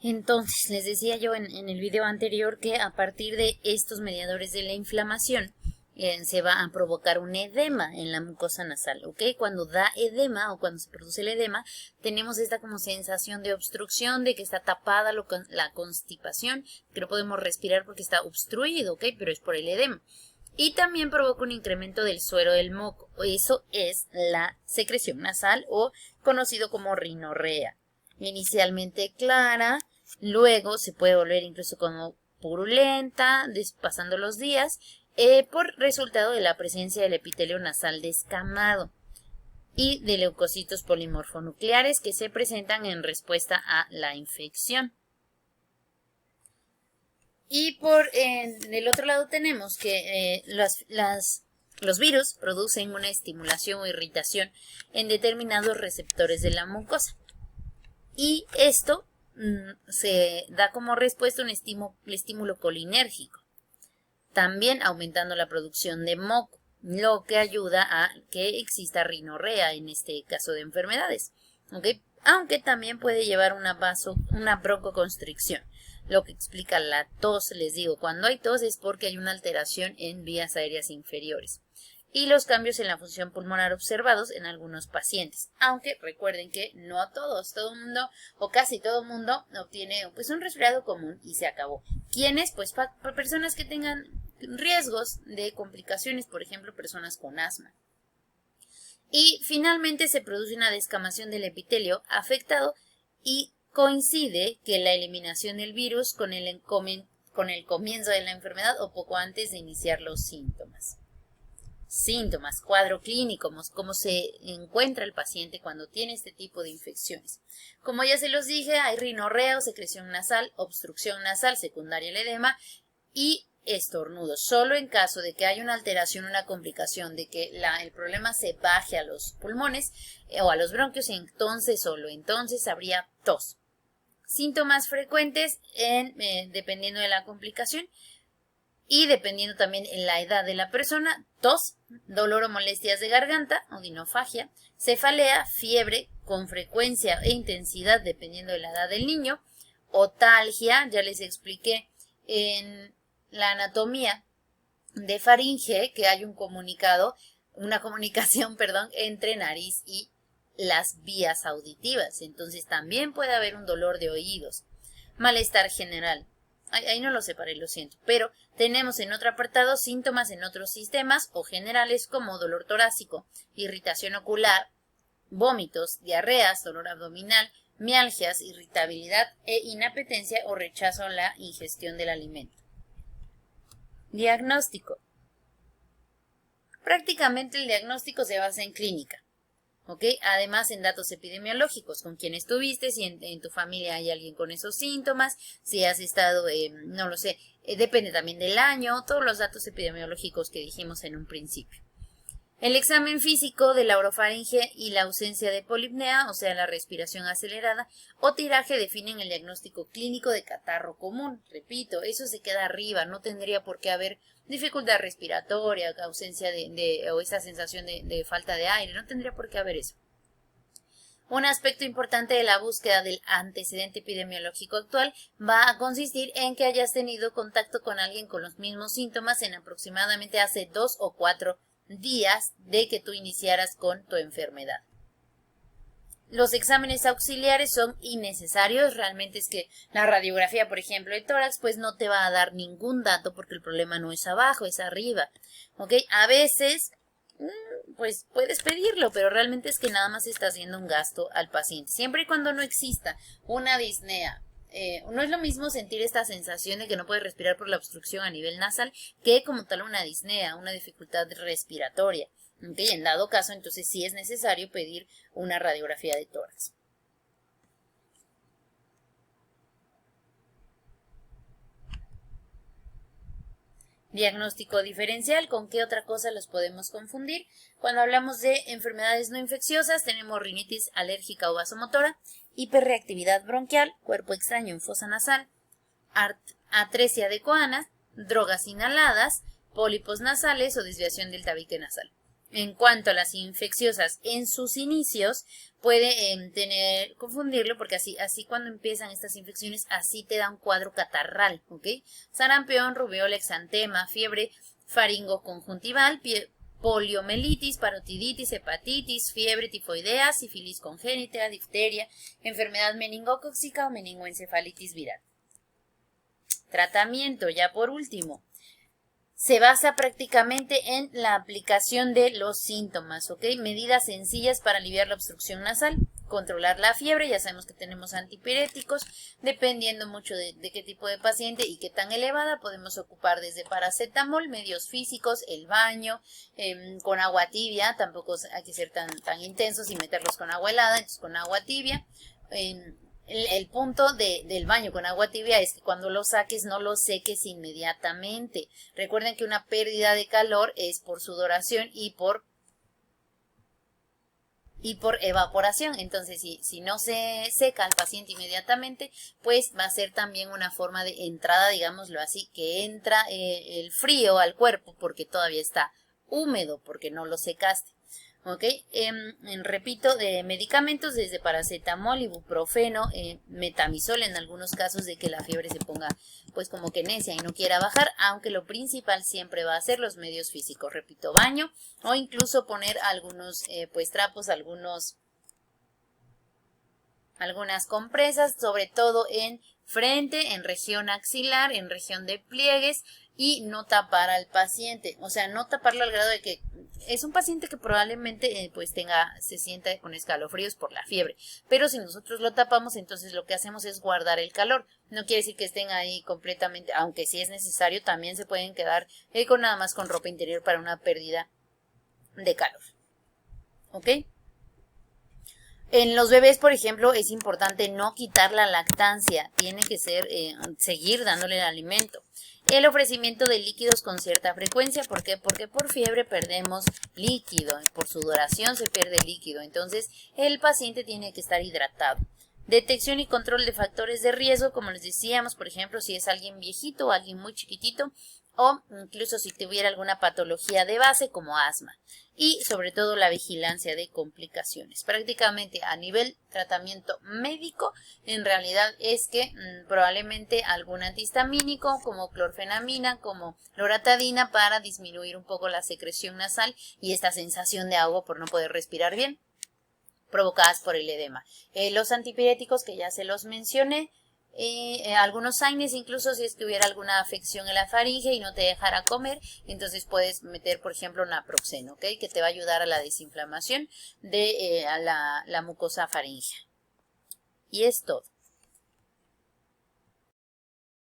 Entonces, les decía yo en el video anterior que a partir de estos mediadores de la inflamación se va a provocar un edema en la mucosa nasal, ¿ok? Cuando da edema o cuando se produce el edema, tenemos esta como sensación de obstrucción, de que está tapada la constipación, que no podemos respirar porque está obstruido, ¿ok? Pero es por el edema. Y también provoca un incremento del suero del moco. Eso es la secreción nasal o conocido como rinorrea. Inicialmente clara, luego se puede volver incluso como purulenta, pasando los días, por resultado de la presencia del epitelio nasal descamado y de leucocitos polimorfonucleares que se presentan en respuesta a la infección. Y por el otro lado tenemos que los virus producen una estimulación o irritación en determinados receptores de la mucosa. Y esto se da como respuesta un estímulo colinérgico, también aumentando la producción de moco, lo que ayuda a que exista rinorrea en este caso de enfermedades, ¿okay? Aunque también puede llevar una broncoconstricción, lo que explica la tos. Les digo, cuando hay tos es porque hay una alteración en vías aéreas inferiores. Y los cambios en la función pulmonar observados en algunos pacientes. Aunque recuerden que no a todos, todo el mundo o casi todo el mundo obtiene pues un resfriado común y se acabó. ¿Quiénes? Pues para personas que tengan riesgos de complicaciones, por ejemplo, personas con asma. Y finalmente se produce una descamación del epitelio afectado y coincide que la eliminación del virus con el comienzo de la enfermedad o poco antes de iniciar los síntomas. Síntomas, cuadro clínico, cómo se encuentra el paciente cuando tiene este tipo de infecciones. Como ya se los dije, hay rinorrea o secreción nasal, obstrucción nasal secundaria al edema y estornudos. Solo en caso de que haya una alteración, una complicación, de que el problema se baje a los pulmones o a los bronquios, solo entonces habría tos. Síntomas frecuentes dependiendo de la complicación. Y dependiendo también en la edad de la persona, tos, dolor o molestias de garganta, odinofagia, cefalea, fiebre con frecuencia e intensidad dependiendo de la edad del niño, otalgia, ya les expliqué en la anatomía de faringe que hay una comunicación, entre nariz y las vías auditivas. Entonces también puede haber un dolor de oídos, malestar general. Ahí no lo separé, lo siento, pero tenemos en otro apartado síntomas en otros sistemas o generales como dolor torácico, irritación ocular, vómitos, diarreas, dolor abdominal, mialgias, irritabilidad e inapetencia o rechazo a la ingestión del alimento. Diagnóstico. Prácticamente el diagnóstico se basa en clínica. ¿Ok? Además en datos epidemiológicos, con quién estuviste, si en tu familia hay alguien con esos síntomas, si has estado, no lo sé, depende también del año, todos los datos epidemiológicos que dijimos en un principio. El examen físico de la orofaringe y la ausencia de polipnea, o sea, la respiración acelerada o tiraje definen el diagnóstico clínico de catarro común. Repito, eso se queda arriba, no tendría por qué haber dificultad respiratoria, ausencia o esa sensación de falta de aire, no tendría por qué haber eso. Un aspecto importante de la búsqueda del antecedente epidemiológico actual va a consistir en que hayas tenido contacto con alguien con los mismos síntomas en aproximadamente hace 2 o 4 días de que tú iniciaras con tu enfermedad. Los exámenes auxiliares son innecesarios, realmente es que la radiografía, por ejemplo, de tórax, pues no te va a dar ningún dato porque el problema no es abajo, es arriba, ¿ok? A veces, pues puedes pedirlo, pero realmente es que nada más está haciendo un gasto al paciente, siempre y cuando no exista una disnea. No es lo mismo sentir esta sensación de que no puedes respirar por la obstrucción a nivel nasal que como tal una disnea, una dificultad respiratoria. ¿Okay? En dado caso, entonces sí es necesario pedir una radiografía de tórax. Diagnóstico diferencial, ¿con qué otra cosa los podemos confundir? Cuando hablamos de enfermedades no infecciosas, tenemos rinitis alérgica o vasomotora, hiperreactividad bronquial, cuerpo extraño en fosa nasal, atresia de Coana, drogas inhaladas, pólipos nasales o desviación del tabique nasal. En cuanto a las infecciosas, en sus inicios puede confundirlo porque así cuando empiezan estas infecciones, así te da un cuadro catarral, ¿ok? Sarampión, rubiola, exantema, fiebre faringoconjuntival, poliomielitis, parotiditis, hepatitis, fiebre tifoidea, sífilis congénita, difteria, enfermedad meningocócica o meningoencefalitis viral. Tratamiento, ya por último. Se basa prácticamente en la aplicación de los síntomas, ¿ok? Medidas sencillas para aliviar la obstrucción nasal, controlar la fiebre, ya sabemos que tenemos antipiréticos, dependiendo mucho de qué tipo de paciente y qué tan elevada, podemos ocupar desde paracetamol, medios físicos, el baño, con agua tibia, tampoco hay que ser tan intensos y meterlos con agua helada, entonces con agua tibia. El punto del baño con agua tibia es que cuando lo saques no lo seques inmediatamente. Recuerden que una pérdida de calor es por sudoración y por evaporación. Entonces, si no se seca al paciente inmediatamente, pues va a ser también una forma de entrada, digámoslo así, que entra el frío al cuerpo porque todavía está húmedo, porque no lo secaste. ¿Ok? Repito, de medicamentos desde paracetamol, ibuprofeno, metamizol en algunos casos de que la fiebre se ponga pues como que necia y no quiera bajar, aunque lo principal siempre va a ser los medios físicos. Repito, baño o incluso poner algunos pues trapos, algunas compresas, sobre todo en frente, en región axilar, en región de pliegues y no tapar al paciente. O sea, no taparlo al grado de que es un paciente que probablemente pues se sienta con escalofríos por la fiebre. Pero si nosotros lo tapamos, entonces lo que hacemos es guardar el calor. No quiere decir que estén ahí completamente, aunque si es necesario, también se pueden quedar nada más con ropa interior para una pérdida de calor. ¿Ok? En los bebés, por ejemplo, es importante no quitar la lactancia, tiene que ser seguir dándole el alimento. El ofrecimiento de líquidos con cierta frecuencia, ¿por qué? Porque por fiebre perdemos líquido, por sudoración se pierde líquido, entonces el paciente tiene que estar hidratado. Detección y control de factores de riesgo, como les decíamos, por ejemplo, si es alguien viejito o alguien muy chiquitito, o incluso si tuviera alguna patología de base como asma. Y sobre todo la vigilancia de complicaciones. Prácticamente a nivel tratamiento médico, en realidad es que probablemente algún antihistamínico como clorfenamina, como loratadina para disminuir un poco la secreción nasal y esta sensación de ahogo por no poder respirar bien, provocadas por el edema. Los antipiréticos que ya se los mencioné, algunos AINES, incluso si es que hubiera alguna afección en la faringe y no te dejara comer, entonces puedes meter, por ejemplo, naproxeno, ¿ok? Que te va a ayudar a la desinflamación de la mucosa faríngea. Y es todo.